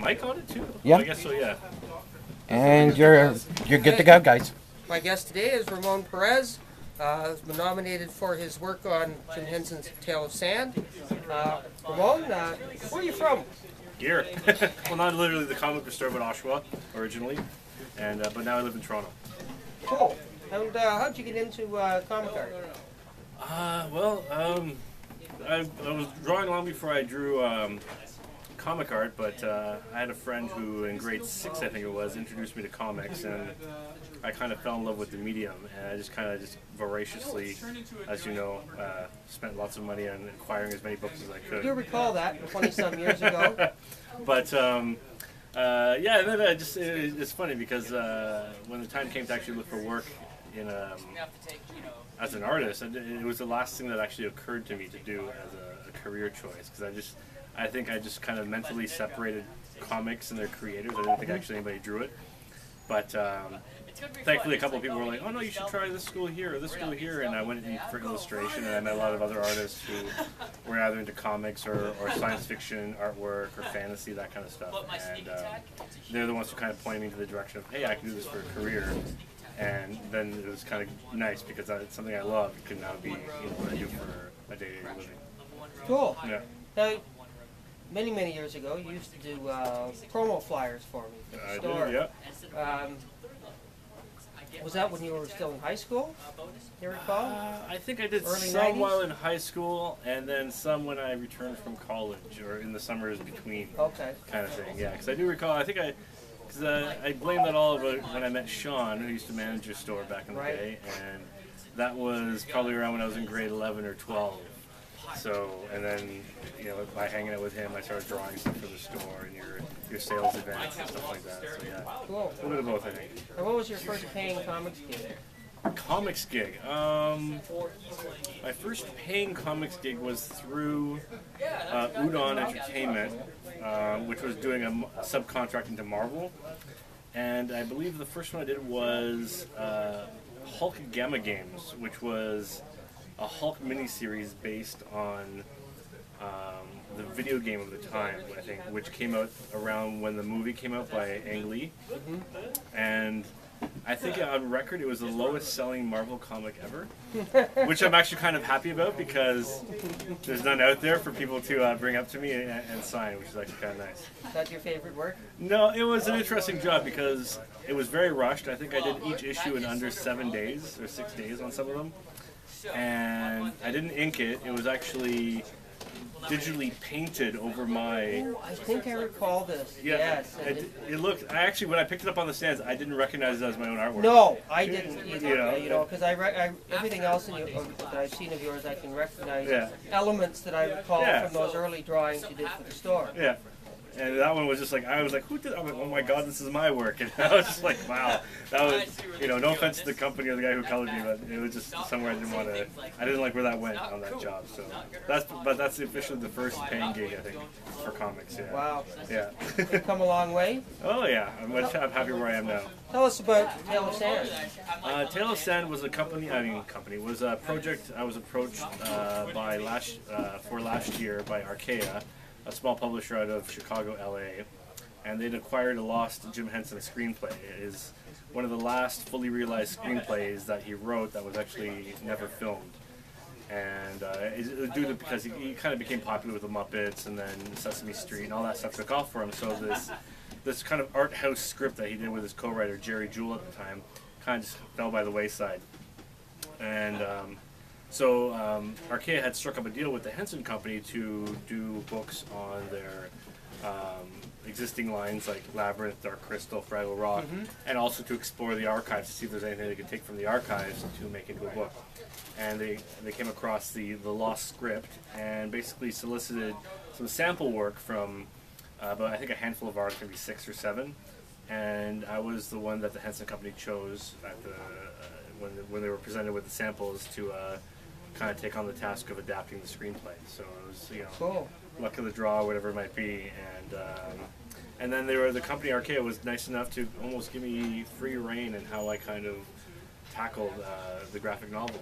mic on it too? Yeah. I guess so, yeah. And you're good to go, guys. My guest today is Ramon Perez. Has been nominated for his work on Jim Henson's Tale of Sand. Ramon, where are you from? Here. Well, not literally the comic book store, but Oshawa originally, and but now I live in Toronto. Cool. And how'd you get into comic art? Well, I was drawing long before I drew comic art, but I had a friend who, in grade 6, I think it was, introduced me to comics, and I kind of fell in love with the medium, and I just kind of voraciously, as you know, spent lots of money on acquiring as many books as I could. I do recall that 20-some years ago. But yeah, and then it's funny because when the time came to actually look for work in as an artist, it was the last thing that actually occurred to me to do as a career choice, because I think I just kind of mentally separated comics and their creators. I didn't think actually anybody drew it. But thankfully a couple of people were like, oh no, you should try this school here or this school here, and I went in for illustration, and I met a lot of other artists who were either into comics or science fiction artwork or fantasy, that kind of stuff. And they're the ones who kind of pointed me into the direction of, hey, I can do this for a career. And then it was kind of nice because it's something I love. It can now be what I do for a day-to-day living. Cool. Yeah. Now, many years ago, you used to do promo flyers for me at the store. I did, yeah. Was that when you were still in high school? You recall? I think I did Early some 90s? while in high school, and then some when I returned from college, or in the summers between. Okay. Kind of thing, yeah. Because I do recall, I blame that all about when I met Sean, who used to manage your store back in the day, and that was probably around when I was in grade 11 or 12. So, and then, by hanging out with him, I started drawing stuff for the store and your sales events and stuff like that. So yeah, cool. A little bit of both, I think. And what was your first paying comics gig? Comics gig. My first paying comics gig was through Udon Entertainment, which was doing a subcontracting to Marvel. And I believe the first one I did was Hulk Gamma Games, which was a Hulk miniseries based on the video game of the time, I think, which came out around when the movie came out by Ang Lee. And I think on record it was the lowest selling Marvel comic ever, which I'm actually kind of happy about because there's none out there for people to bring up to me and sign, which is actually kind of nice. Is that your favorite work? No, it was an interesting job because it was very rushed. I think I did each issue in under 7 days or 6 days on some of them. And I didn't ink it. It was actually digitally painted over my... Oh, I think I recall this. Yeah, yes. it looked... when I picked it up on the stands, I didn't recognize it as my own artwork. No, I didn't either. Because everything else that I've seen of yours, I can recognize elements that I recall from those early drawings you did for the store. Yeah. And that one was just like, I was like, who did that? I'm like, oh my god, this is my work. And I was just like, wow. That was, no offense to the company or the guy who colored me, but it was just somewhere I didn't like where that went on that job. So that's officially the first paying gig, I think, for comics. Yeah. Wow. Yeah. You've come a long way. Oh yeah, I'm happy where I am now. Tell us about Tale of Sand. Tale of Sand was a was a project I was approached by last year by Archaea, a small publisher out of Chicago, LA, and they'd acquired a lost Jim Henson screenplay. It is one of the last fully realized screenplays that he wrote that was actually never filmed. And it was due to because he kind of became popular with the Muppets and then Sesame Street and all that stuff took off for him. So this kind of art house script that he did with his co-writer Jerry Jewell at the time kind of just fell by the wayside. And so Archaea had struck up a deal with the Henson Company to do books on their existing lines like Labyrinth, Dark Crystal, Fraggle Rock, and also to explore the archives to see if there's anything they could take from the archives to make into a book. And they came across the lost script and basically solicited some sample work from about I think a handful of artists, maybe 6 or 7. And I was the one that the Henson Company chose at the when they were presented with the samples to kind of take on the task of adapting the screenplay. So it was, cool. Luck of the draw, whatever it might be, and then the company Archaea was nice enough to almost give me free reign in how I kind of tackled the graphic novel.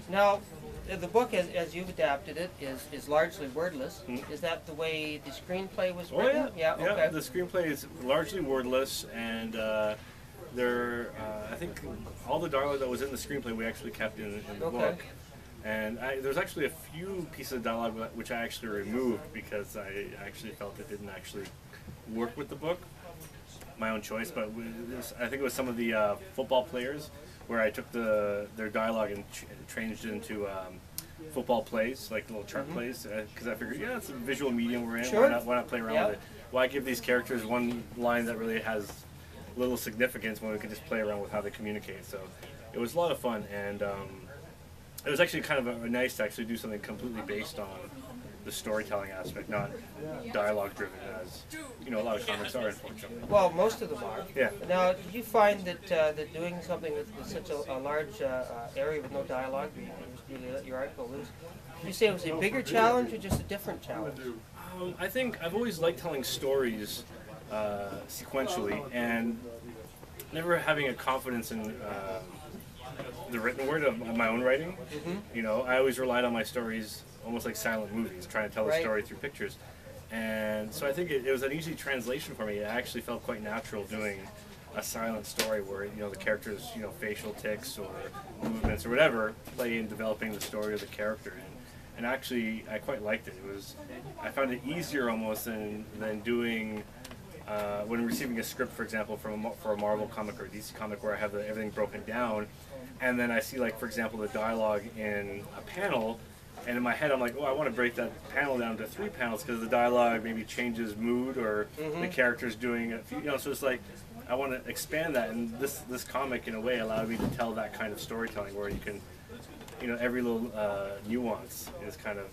Now, the book, as you've adapted it, is largely wordless. Is that the way the screenplay was written? Yeah. Yeah. Okay. The screenplay is largely wordless, and I think all the dialogue that was in the screenplay we actually kept in the book. And there's actually a few pieces of dialogue which I actually removed because I actually felt it didn't actually work with the book. My own choice, but I think it was some of the football players where I took their dialogue and changed it into football plays, like little chart plays, because I figured, it's a visual medium we're in. Sure. Why not play around with it? Why give these characters one line that really has little significance when we could just play around with how they communicate? So it was a lot of fun, and it was actually kind of nice to actually do something completely based on the storytelling aspect, not dialogue driven, as a lot of comics are, unfortunately. Well, most of them are. Yeah. Now, did you find that doing something with such a large area with no dialogue, you let your art go loose, did you say it was a bigger challenge or just a different challenge? I think I've always liked telling stories sequentially, and never having a confidence in the written word of my own writing. I always relied on my stories almost like silent movies, trying to tell a story through pictures. And so I think it was an easy translation for me. It actually felt quite natural doing a silent story where the characters, facial tics or movements or whatever play in developing the story of the character. And actually, I quite liked it. I found it easier almost than doing when receiving a script, for example, for a Marvel comic or a DC comic, where I have everything broken down, and then I see, like, for example, the dialogue in a panel, and in my head I'm like, I want to break that panel down to 3 panels because the dialogue maybe changes mood or the character's doing a few, so it's like I want to expand that, and this comic in a way allowed me to tell that kind of storytelling where you can, every little nuance is kind of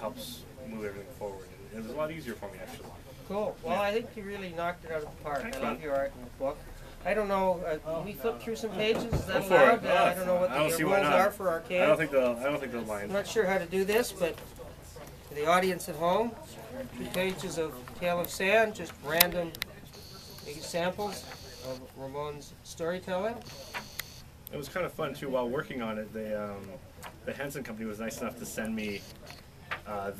helps move everything forward, and it was a lot easier for me actually. Cool. Well, I think you really knocked it out of the park. I love your art in the book. I don't know. Can we flip through some pages? Is that allowed? I don't know what the rules are for arcade. I don't think they'll mind. I'm not sure how to do this, but for the audience at home, 2 pages of Tale of Sand, just random samples of Ramon's storytelling. It was kind of fun too. While working on it, the Henson Company was nice enough to send me a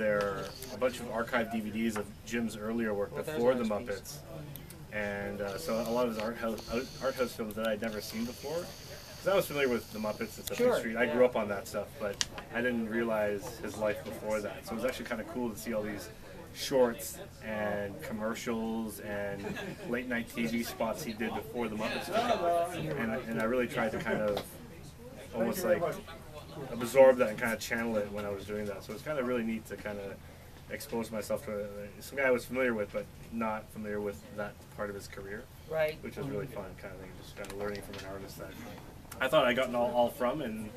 bunch of archived DVDs of Jim's earlier work before the Muppets. And so a lot of his art house films that I'd never seen before. Because I was familiar with the Muppets and Sesame Street. I grew up on that stuff, but I didn't realize his life before that. So it was actually kind of cool to see all these shorts and commercials and late night TV spots he did before the Muppets came. And I really tried to kind of almost like absorb that and kind of channel it when I was doing that. So it's kind of really neat to kind of expose myself to some guy I was familiar with, but not familiar with that part of his career. Right. Which was really fun, kind of thing, just kind of learning from an artist that I thought I'd gotten all from, and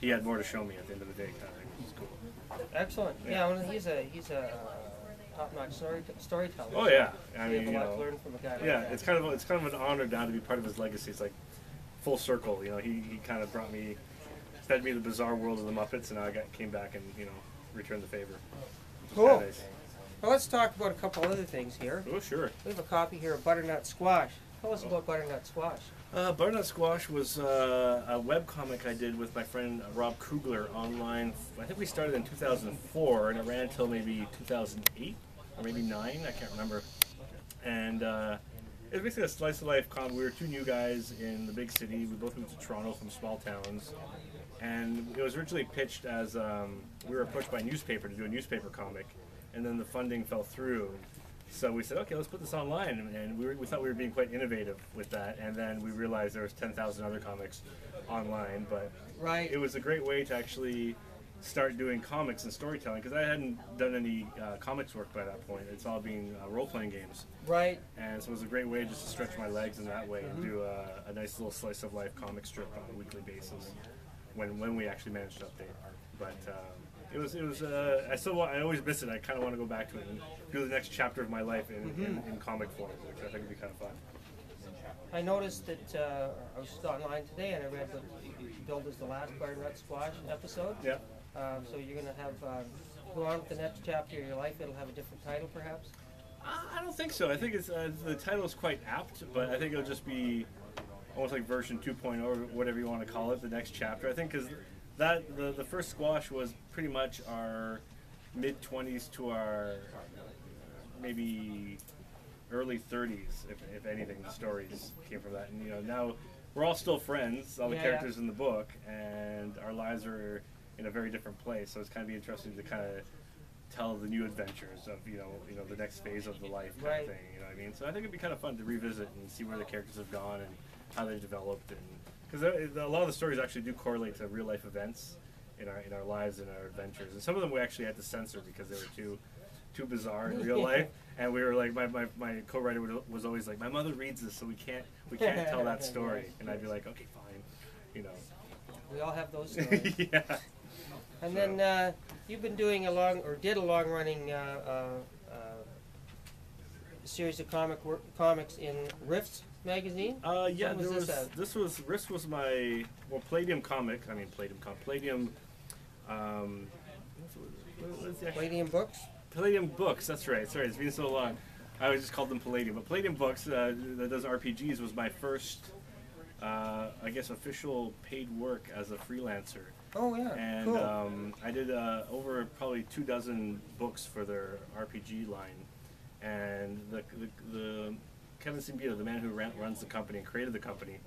he had more to show me at the end of the day, kind of thing, which is cool. Excellent. Yeah, well, he's a top-notch storyteller. Oh yeah, I mean, a lot to learn from a guy like that. it's kind of an honor now to be part of his legacy. It's like full circle. He kind of fed me the bizarre world of the Muppets, and I came back and returned the favor. Cool. Nice. Well, let's talk about a couple other things here. Oh, sure. We have a copy here of Butternut Squash. Tell us about Butternut Squash. Butternut Squash was a webcomic I did with my friend Rob Kugler online. I think we started in 2004, and it ran until maybe 2008 or maybe 9. I can't remember. And it was basically a slice of life comic. We were 2 new guys in the big city. We both moved to Toronto from small towns. And it was originally pitched as we were approached by a newspaper to do a newspaper comic, and then the funding fell through. So we said, okay, let's put this online, and we thought we were being quite innovative with that, and then we realized there was 10,000 other comics online, but it was a great way to actually start doing comics and storytelling, because I hadn't done any comics work by that point. It's all been role-playing games. Right. And so it was a great way just to stretch my legs in that way and do a nice little slice of life comic strip on a weekly basis. When we actually managed to update, but it was I always miss it. I kind of want to go back to it and do the next chapter of my life in comic form, which I think would be kind of fun. I noticed that I was online today and I read what you billed as the last Butternut Squash episode. Yeah. So you're going to have go on with the next chapter of your life. It'll have a different title, perhaps. I don't think so. I think it's the title is quite apt, but I think it'll just be almost like version 2.0 or whatever you want to call it, the next chapter. I think because the first squash was pretty much our mid-20s to our maybe early 30s, if anything. The stories came from that, and now we're all still friends, all the characters in the book, and our lives are in a very different place. So it's kind of interesting to kind of tell the new adventures of the next phase of the life kind of thing. You know what I mean? So I think it'd be kind of fun to revisit and see where the characters have gone and how they developed, and because a lot of the stories actually do correlate to real life events in our lives and our adventures, and some of them we actually had to censor because they were too bizarre in real life, and we were like, my co-writer was always like, my mother reads this, so we can't tell that story, and I'd be like, okay, fine, We all have those stories. Yeah. And then you've been doing a long-running series of comics in Rifts magazine. Yeah, Rifts was my Palladium comic. I mean Palladium. What's the actual? Palladium Books. Palladium Books. That's right. Sorry, it's been so long. I always just called them Palladium, but Palladium Books that does RPGs was my first, I guess, official paid work as a freelancer. Oh yeah, and cool. I did over probably 24 books for their RPG line, and the Kevin Simbito, the man who runs the company and created the company,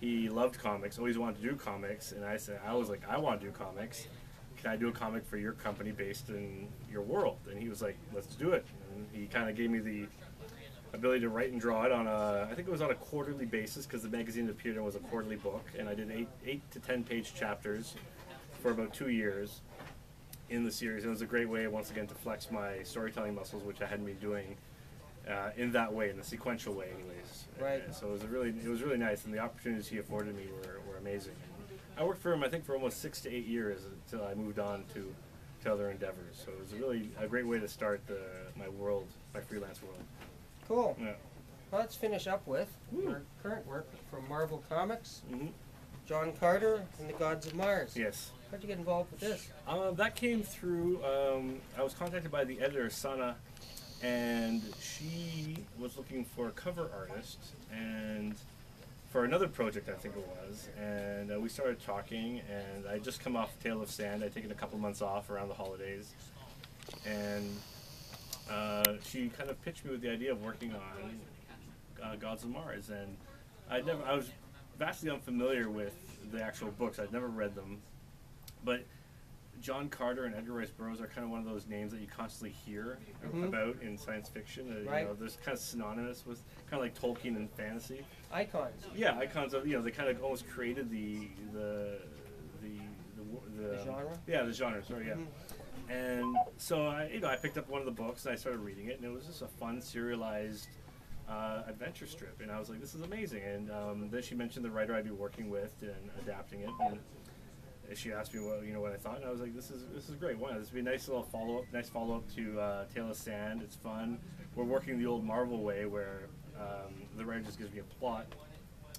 he loved comics, always wanted to do comics, and I was like, I want to do comics. Can I do a comic for your company based in your world? And he was like, let's do it. And he kind of gave me the ability to write and draw it on I think it was on a quarterly basis, because the magazine it appeared in was a quarterly book, and I did 8 to 10 page chapters for about 2 years in the series. It was a great way, once again, to flex my storytelling muscles, which I hadn't been doing in that way, in the sequential way, anyways. Right. So it was really nice, and the opportunities he afforded me were amazing. I worked for him, I think, for almost 6 to 8 years until I moved on to other endeavors. So it was really a great way to start my freelance world. Cool. Yeah. Well, let's finish up with your current work from Marvel Comics. Mm-hmm. John Carter and the Gods of Mars. Yes. How'd you get involved with this? That came through, I was contacted by the editor, Sana, and she was looking for a cover artist and for another project, I think it was, and we started talking, and I just come off Tale of Sand. I'd taken a couple months off around the holidays, and she kind of pitched me with the idea of working on Gods of Mars, and I was vastly unfamiliar with the actual books. I'd never read them, but John Carter and Edgar Rice Burroughs are kind of one of those names that you constantly hear about in science fiction. Right. There's kind of synonymous with kind of like Tolkien and fantasy. Icons. Yeah, icons of they kind of almost created the genre. Yeah, the genre. Sorry, yeah. And so I picked up one of the books and I started reading it, and it was just a fun serialized adventure strip, and I was like, this is amazing. And then she mentioned the writer I'd be working with and adapting it, and she asked me what I thought, and I was like, this is great. Why? This would be a nice little follow up to Tale of Sand. It's fun. We're working the old Marvel way, where the writer just gives me a plot,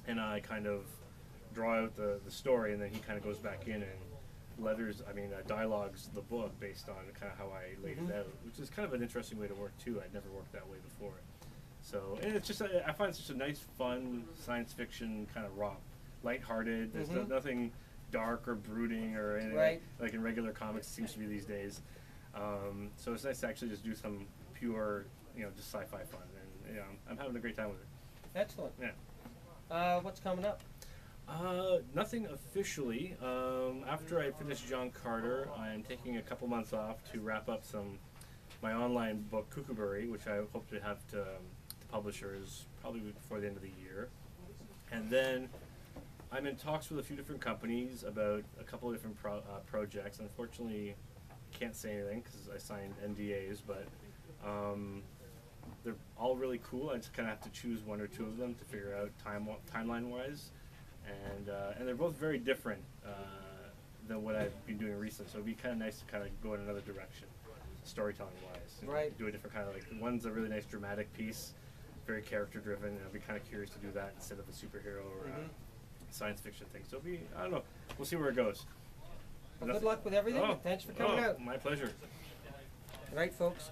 and I kind of draw out the story, and then he kind of goes back in and dialogues the book based on kind of how I laid it out, which is kind of an interesting way to work too. I'd never worked that way before. So, and it's just I find it's just a nice, fun science fiction kind of romp, lighthearted. There's nothing dark or brooding or anything like in regular comics it seems to be these days. So it's nice to actually just do some pure, just sci-fi fun, and I'm having a great time with it. Excellent. Yeah. What's coming up? Nothing officially. After I finish John Carter, I'm taking a couple months off to wrap up my online book, Kookaburra, which I hope to have to publishers probably before the end of the year. And then I'm in talks with a few different companies about a couple of different projects. Unfortunately, can't say anything because I signed NDAs, but they're all really cool. I just kind of have to choose one or two of them to figure out timeline-wise. And they're both very different than what I've been doing recently, so it'd be kind of nice to kind of go in another direction, storytelling-wise. Right. Do a different kind of one's a really nice dramatic piece, very character-driven, and I'd be kind of curious to do that instead of a superhero or science fiction thing. So I don't know, we'll see where it goes. Well, good luck with everything. Thanks for coming out. My pleasure. All right, folks.